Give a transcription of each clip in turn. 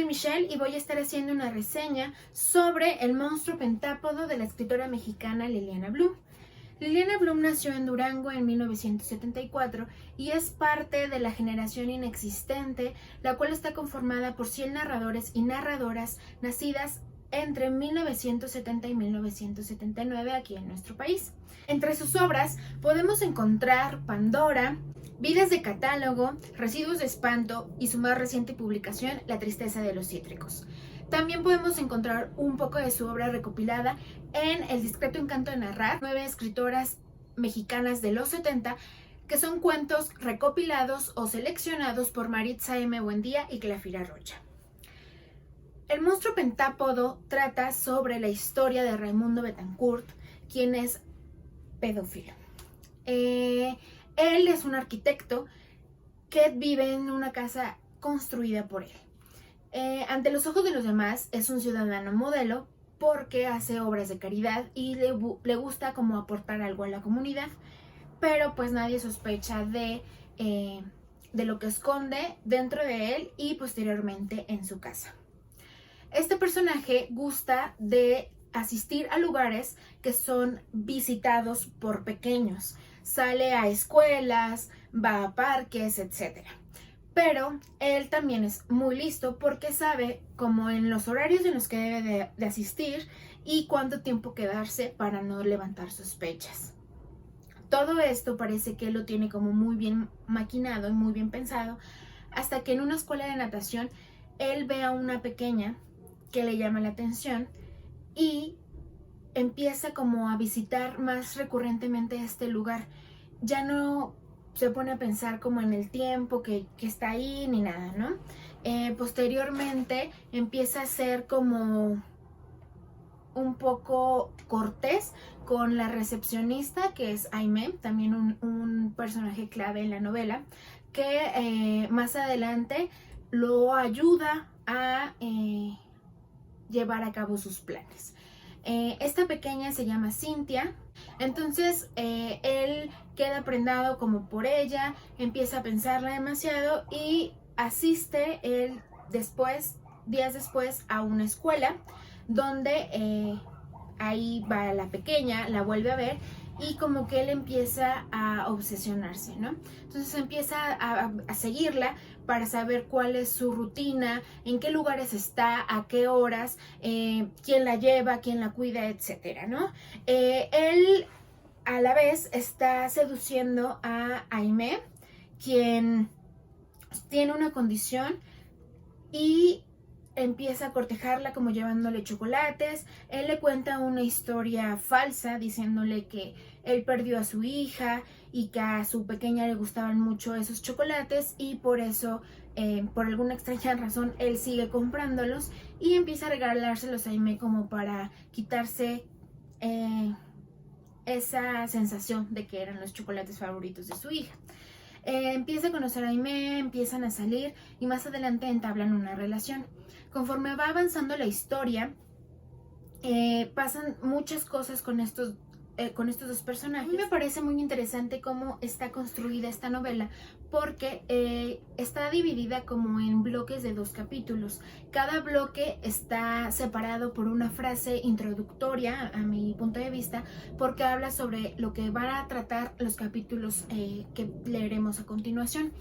Michelle y voy a estar haciendo una reseña sobre El monstruo pentápodo de la escritora mexicana Liliana Bloom. Liliana Bloom nació en Durango en 1974 y es parte de la generación inexistente, la cual está conformada por 100 narradores y narradoras nacidas entre 1970 y 1979 aquí en nuestro país. Entre sus obras podemos encontrar Pandora, Vidas de catálogo, Residuos de espanto y su más reciente publicación, La tristeza de los cítricos. También podemos encontrar un poco de su obra recopilada en El discreto encanto de narrar, 9 escritoras mexicanas de los 70, que son cuentos recopilados o seleccionados por Maritza M. Buendía y Glafira Rocha. El monstruo pentápodo trata sobre la historia de Raimundo Betancourt, quien es pedófilo. Él es un arquitecto que vive en una casa construida por él. Ante los ojos de los demás es un ciudadano modelo porque hace obras de caridad y le gusta como aportar algo a la comunidad, pero pues nadie sospecha de lo que esconde dentro de él y posteriormente en su casa. Este personaje gusta de asistir a lugares que son visitados por pequeños. Sale a escuelas, va a parques, etc. Pero él también es muy listo porque sabe como en los horarios en los que debe de asistir y cuánto tiempo quedarse para no levantar sospechas. Todo esto parece que él lo tiene como muy bien maquinado y muy bien pensado, hasta que en una escuela de natación él ve a una pequeña que le llama la atención y empieza como a visitar más recurrentemente este lugar. Ya no se pone a pensar como en el tiempo que está ahí ni nada, ¿no? Posteriormente empieza a ser como un poco cortés con la recepcionista, que es Aimee, también un personaje clave en la novela, que más adelante lo ayuda a llevar a cabo sus planes. Esta pequeña se llama Cintia, entonces él queda prendado como por ella, empieza a pensarla demasiado y asiste él días después a una escuela donde ahí va la pequeña, la vuelve a ver y como que él empieza a obsesionarse, ¿no? Entonces empieza a seguirla para saber cuál es su rutina, en qué lugares está, a qué horas, quién la lleva, quién la cuida, etcétera, ¿no? Él a la vez está seduciendo a Aimee, quien tiene una condición, y empieza a cortejarla como llevándole chocolates. Él le cuenta una historia falsa diciéndole que él perdió a su hija y que a su pequeña le gustaban mucho esos chocolates y por eso, por alguna extraña razón, él sigue comprándolos y empieza a regalárselos a Aimee como para quitarse esa sensación de que eran los chocolates favoritos de su hija. Empieza a conocer a Aimee, empiezan a salir y más adelante entablan una relación. Conforme va avanzando la historia, pasan muchas cosas con estos dos personajes. A mí me parece muy interesante cómo está construida esta novela porque está dividida como en bloques de 2 capítulos. Cada bloque está separado por una frase introductoria, a mi punto de vista, porque habla sobre lo que van a tratar los capítulos que leeremos a continuación.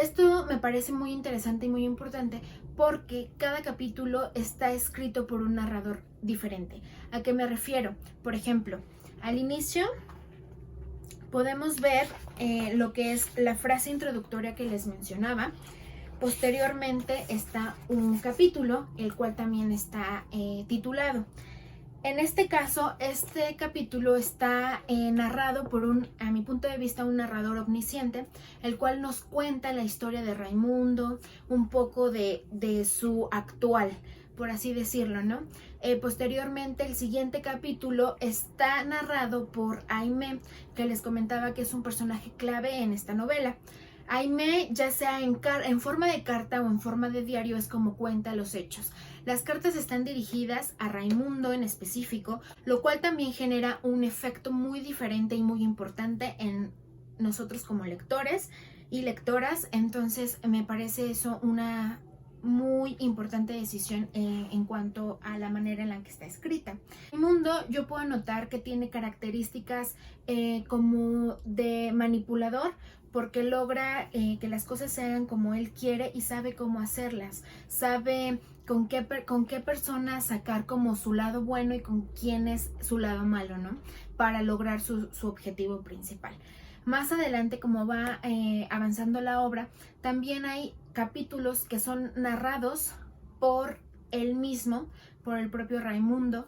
Esto me parece muy interesante y muy importante porque cada capítulo está escrito por un narrador diferente. ¿A qué me refiero? Por ejemplo, al inicio podemos ver lo que es la frase introductoria que les mencionaba. Posteriormente está un capítulo, el cual también está titulado. En este caso, este capítulo está narrado por a mi punto de vista, un narrador omnisciente, el cual nos cuenta la historia de Raimundo, un poco de su actual, por así decirlo, ¿no? Posteriormente, el siguiente capítulo está narrado por Aimee, que les comentaba que es un personaje clave en esta novela. Aimee, ya sea en forma de carta o en forma de diario, es como cuenta los hechos. Las cartas están dirigidas a Raimundo en específico, lo cual también genera un efecto muy diferente y muy importante en nosotros como lectores y lectoras. Entonces me parece eso una muy importante decisión en cuanto a la manera en la que está escrita. Raimundo, yo puedo notar que tiene características como de manipulador, porque logra que las cosas se hagan como él quiere y sabe cómo hacerlas, sabe con qué persona sacar como su lado bueno y con quién es su lado malo, ¿no? Para lograr su objetivo principal. Más adelante, como va avanzando la obra, también hay capítulos que son narrados por él mismo, por el propio Raimundo,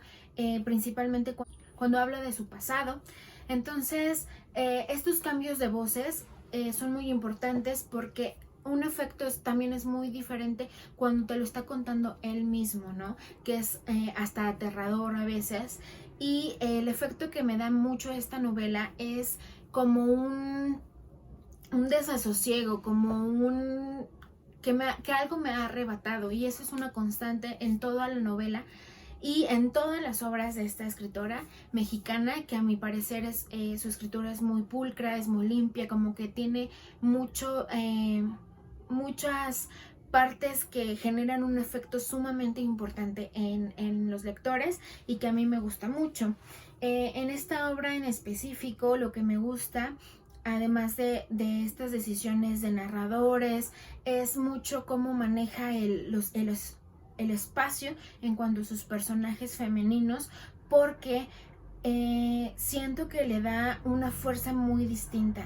principalmente cuando habla de su pasado. Entonces, estos cambios de voces son muy importantes porque un efecto también es muy diferente cuando te lo está contando él mismo, ¿no? Que es hasta aterrador a veces. Y el efecto que me da mucho esta novela es como un desasosiego, como un que algo me ha arrebatado, y eso es una constante en toda la novela y en todas las obras de esta escritora mexicana, que a mi parecer su escritura es muy pulcra, es muy limpia, como que tiene muchas partes que generan un efecto sumamente importante en los lectores y que a mí me gusta mucho. En esta obra en específico, lo que me gusta, además de estas decisiones de narradores, es mucho cómo maneja el espacio en cuanto a sus personajes femeninos, porque siento que le da una fuerza muy distinta.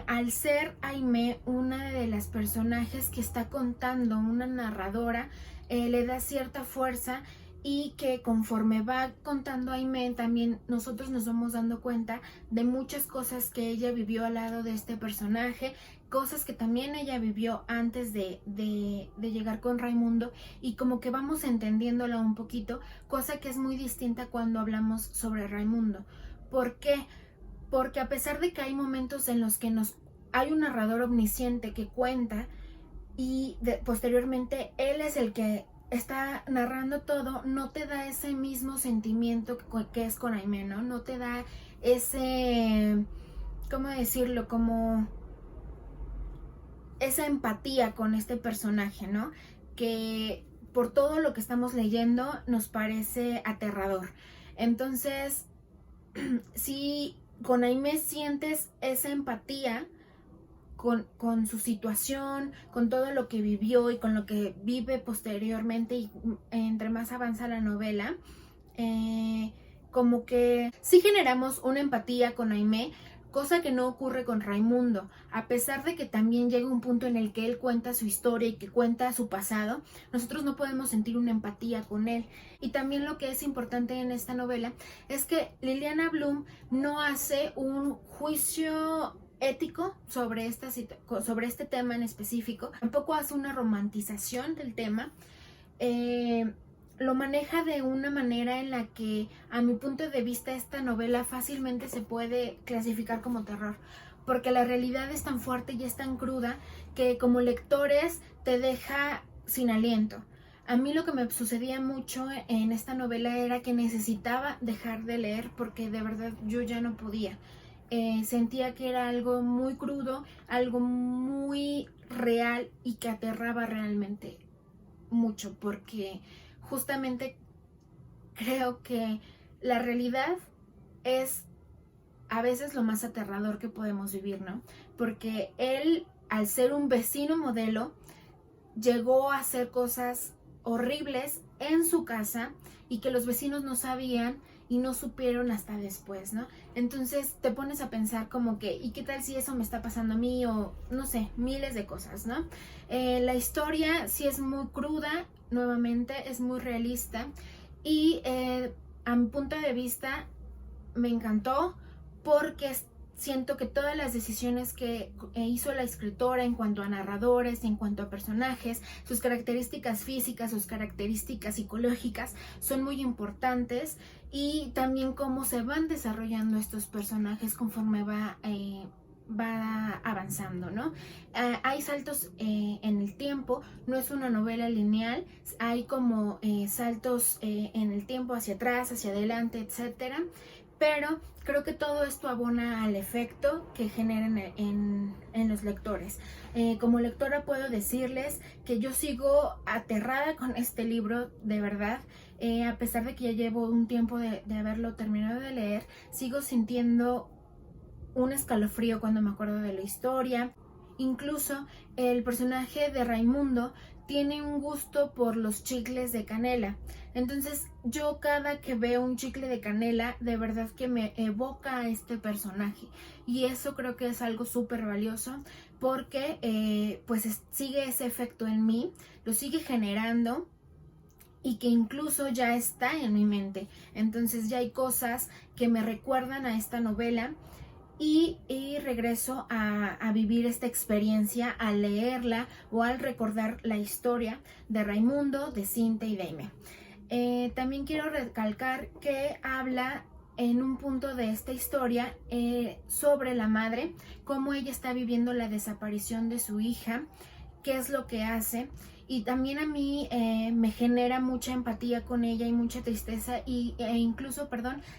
Al ser Aimee una de las personajes que está contando, una narradora, le da cierta fuerza, y que conforme va contando Aimee, también nosotros nos vamos dando cuenta de muchas cosas que ella vivió al lado de este personaje, cosas que también ella vivió antes de llegar con Raimundo, y como que vamos entendiéndola un poquito, cosa que es muy distinta cuando hablamos sobre Raimundo. ¿Por qué? Porque a pesar de que hay momentos en los que hay un narrador omnisciente que cuenta y posteriormente él es el que está narrando todo, no te da ese mismo sentimiento que es con Aimee, ¿no? No te da ese, ¿cómo decirlo? Como esa empatía con este personaje, ¿no? Que por todo lo que estamos leyendo nos parece aterrador. Entonces, si con Aimee sientes esa empatía con su situación, con todo lo que vivió y con lo que vive posteriormente, y entre más avanza la novela, como que sí generamos una empatía con Aimee, cosa que no ocurre con Raimundo. A pesar de que también llega un punto en el que él cuenta su historia y que cuenta su pasado, nosotros no podemos sentir una empatía con él. Y también lo que es importante en esta novela es que Liliana Bloom no hace un juicio ético sobre este tema en específico, tampoco hace una romantización del tema. Lo maneja de una manera en la que, a mi punto de vista, esta novela fácilmente se puede clasificar como terror, porque la realidad es tan fuerte y es tan cruda que como lectores te deja sin aliento. A mí lo que me sucedía mucho en esta novela era que necesitaba dejar de leer, porque de verdad yo ya no podía. Sentía que era algo muy crudo, algo muy real, y que aterraba realmente mucho, porque justamente creo que la realidad es a veces lo más aterrador que podemos vivir, ¿no? Porque él, al ser un vecino modelo, llegó a hacer cosas horribles en su casa y que los vecinos no sabían y no supieron hasta después, ¿no? Entonces te pones a pensar como que, ¿y qué tal si eso me está pasando a mí? O no sé, miles de cosas, ¿no? La historia sí es muy cruda, nuevamente, es muy realista, y a mi punto de vista me encantó, porque siento que todas las decisiones que hizo la escritora en cuanto a narradores, en cuanto a personajes, sus características físicas, sus características psicológicas, son muy importantes, y también cómo se van desarrollando estos personajes conforme va avanzando, ¿no? Hay saltos en el tiempo, no es una novela lineal, hay como saltos en el tiempo, hacia atrás, hacia adelante, etcétera, pero creo que todo esto abona al efecto que generan en los lectores. Como lectora puedo decirles que yo sigo aterrada con este libro, de verdad. A pesar de que ya llevo un tiempo de haberlo terminado de leer, sigo sintiendo un escalofrío cuando me acuerdo de la historia. Incluso el personaje de Raimundo tiene un gusto por los chicles de canela. Entonces yo cada que veo un chicle de canela, de verdad que me evoca a este personaje. Y eso creo que es algo súper valioso porque pues sigue ese efecto en mí, lo sigue generando y que incluso ya está en mi mente. Entonces ya hay cosas que me recuerdan a esta novela y regreso a vivir esta experiencia al leerla o al recordar la historia de Raimundo, de Cinta y de Aimee. También quiero recalcar que habla en un punto de esta historia sobre la madre, cómo ella está viviendo la desaparición de su hija, qué es lo que hace. Y también a mí me genera mucha empatía con ella y mucha tristeza e incluso,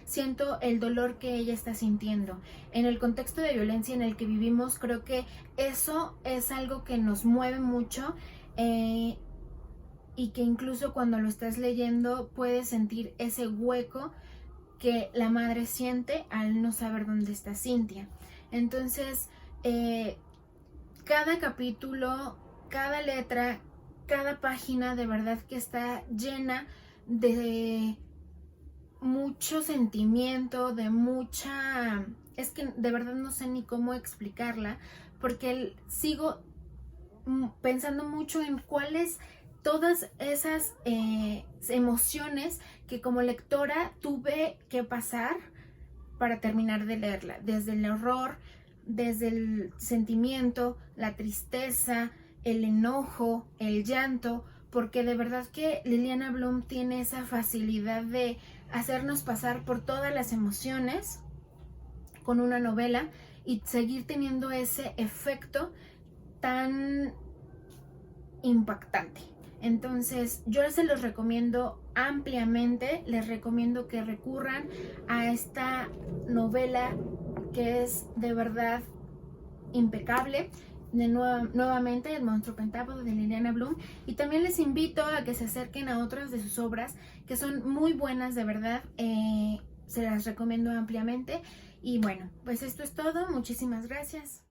siento el dolor que ella está sintiendo. En el contexto de violencia en el que vivimos, creo que eso es algo que nos mueve mucho y que incluso cuando lo estás leyendo puedes sentir ese hueco que la madre siente al no saber dónde está Cintia. Entonces, cada capítulo, cada letra, cada página de verdad que está llena de mucho sentimiento, de mucha... Es que de verdad no sé ni cómo explicarla, porque sigo pensando mucho en cuáles todas esas emociones que como lectora tuve que pasar para terminar de leerla, desde el horror, desde el sentimiento, la tristeza, el enojo, el llanto, porque de verdad que Liliana Bloom tiene esa facilidad de hacernos pasar por todas las emociones con una novela y seguir teniendo ese efecto tan impactante. Entonces yo se los recomiendo ampliamente, les recomiendo que recurran a esta novela que es de verdad impecable. Nuevamente El monstruo pentápodo de Liliana Bloom, y también les invito a que se acerquen a otras de sus obras que son muy buenas, de verdad, se las recomiendo ampliamente. Y bueno, pues esto es todo, muchísimas gracias.